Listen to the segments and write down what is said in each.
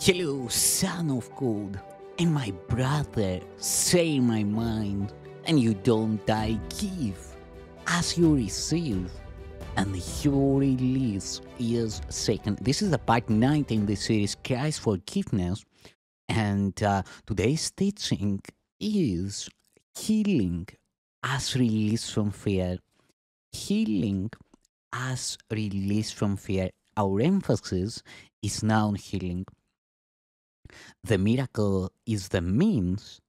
Hello, son of God, and my brother, say my mind, and you don't die, give as you receive, and your release is second. This is the part 19 in the series Christ Forgiveness, and today's teaching is healing as release from fear. Healing as release from fear. Our emphasis is now on healing. The miracle is the means,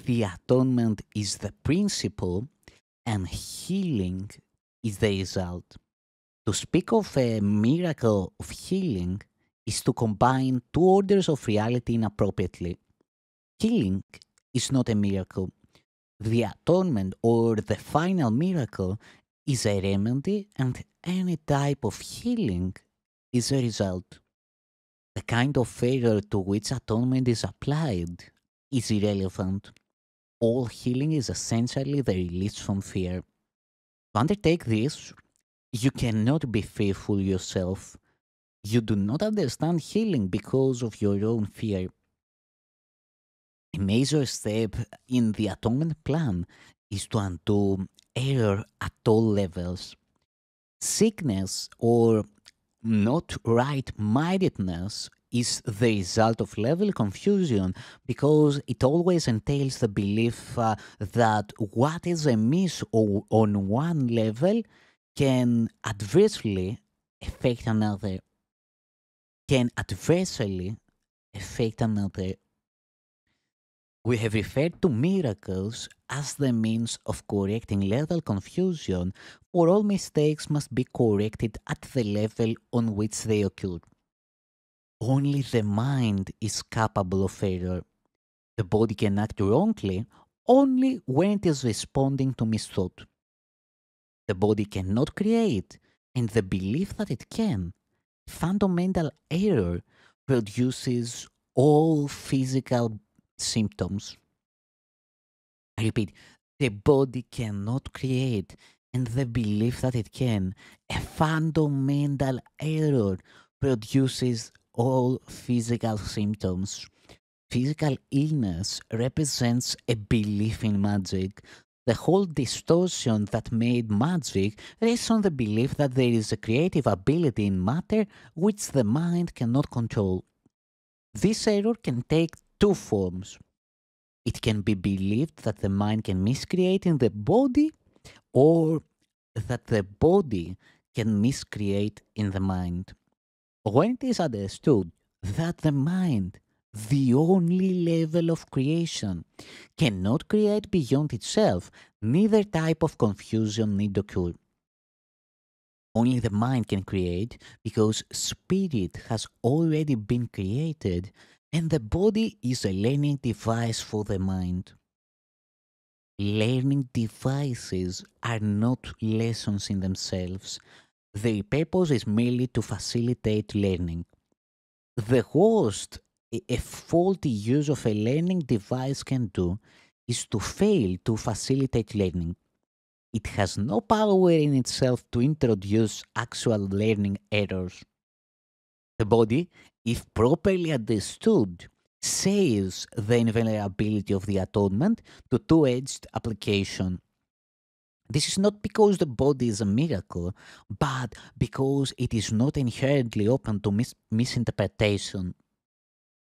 the atonement is the principle, and healing is the result. To speak of a miracle of healing is to combine two orders of reality inappropriately. Healing is not a miracle. The atonement or the final miracle is a remedy, and any type of healing is a result. The kind of failure to which atonement is applied is irrelevant. All healing is essentially the release from fear. To undertake this, you cannot be faithful yourself. You do not understand healing because of your own fear. A major step in the atonement plan is to undo error at all levels. Sickness or not right mindedness is the result of level confusion because it always entails the belief that what is amiss on one level can adversely affect another, can adversely affect another. We have referred to miracles as the means of correcting level confusion, for all mistakes must be corrected at the level on which they occur. Only the mind is capable of error. The body can act wrongly only when it is responding to misthought. The body cannot create, and the belief that it can, fundamental error, produces all physical symptoms. I repeat, the body cannot create, and the belief that it can, a fundamental error, produces all physical symptoms. Physical illness represents a belief in magic. The whole distortion that made magic rests on the belief that there is a creative ability in matter which the mind cannot control. This error can take two forms. It can be believed that the mind can miscreate in the body, or that the body can miscreate in the mind. When it is understood that the mind, the only level of creation, cannot create beyond itself, neither type of confusion need occur. Only the mind can create because spirit has already been created and the body is a learning device for the mind. Learning devices are not lessons in themselves. Their purpose is merely to facilitate learning. The worst a faulty use of a learning device can do is to fail to facilitate learning. It has no power in itself to introduce actual learning errors. The body, if properly understood, saves the invulnerability of the atonement to two-edged application. This is not because the body is a miracle, but because it is not inherently open to misinterpretation.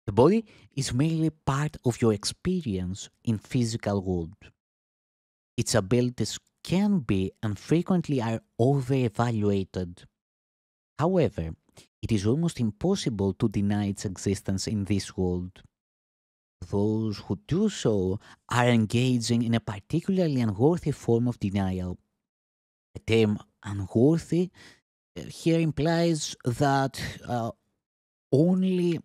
The body is merely part of your experience in physical world. Its abilities can be and frequently are over-evaluated. However, it is almost impossible to deny its existence in this world. Those who do so are engaging in a particularly unworthy form of denial. The term unworthy here implies that only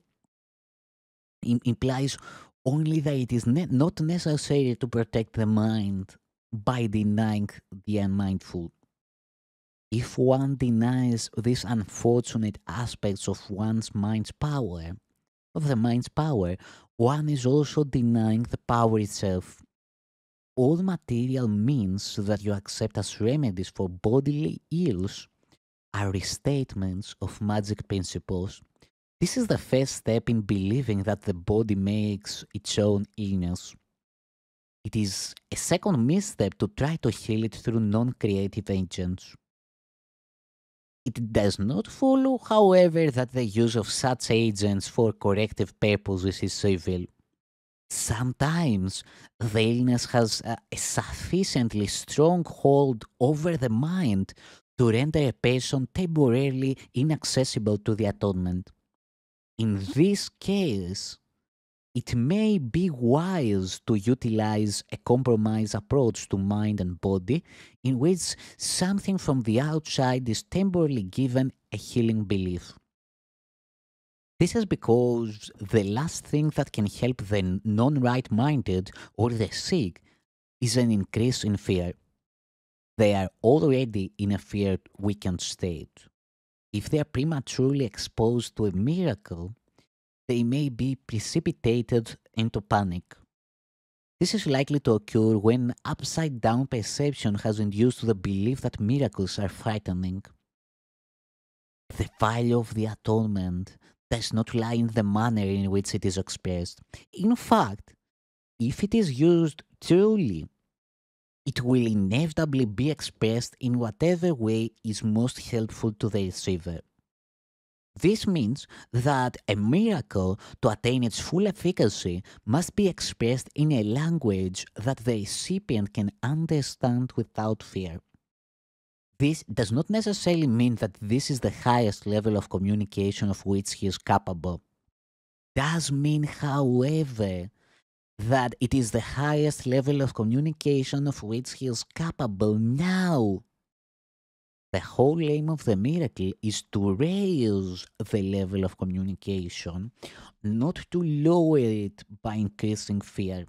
implies only that it is not necessary to protect the mind by denying the unmindful. If one denies these unfortunate aspects of of the mind's power, one is also denying the power itself. All material means that you accept as remedies for bodily ills are restatements of magic principles. This is the first step in believing that the body makes its own illness. It is a second misstep to try to heal it through non creative agents. It does not follow, however, that the use of such agents for corrective purposes is evil. Sometimes the illness has a sufficiently strong hold over the mind to render a person temporarily inaccessible to the atonement. In this case, it may be wise to utilize a compromise approach to mind and body in which something from the outside is temporarily given a healing belief. This is because the last thing that can help the non right minded or the sick is an increase in fear. They are already in a fear weakened state. If they are prematurely exposed to a miracle, they may be precipitated into panic. This is likely to occur when upside down perception has induced the belief that miracles are frightening. The value of the atonement does not lie in the manner in which it is expressed. In fact, if it is used truly, it will inevitably be expressed in whatever way is most helpful to the receiver. This means that a miracle, to attain its full efficacy, must be expressed in a language that the recipient can understand without fear. This does not necessarily mean that this is the highest level of communication of which he is capable. Does mean, however, that it is the highest level of communication of which he is capable now. The whole aim of the miracle is to raise the level of communication, not to lower it by increasing fear.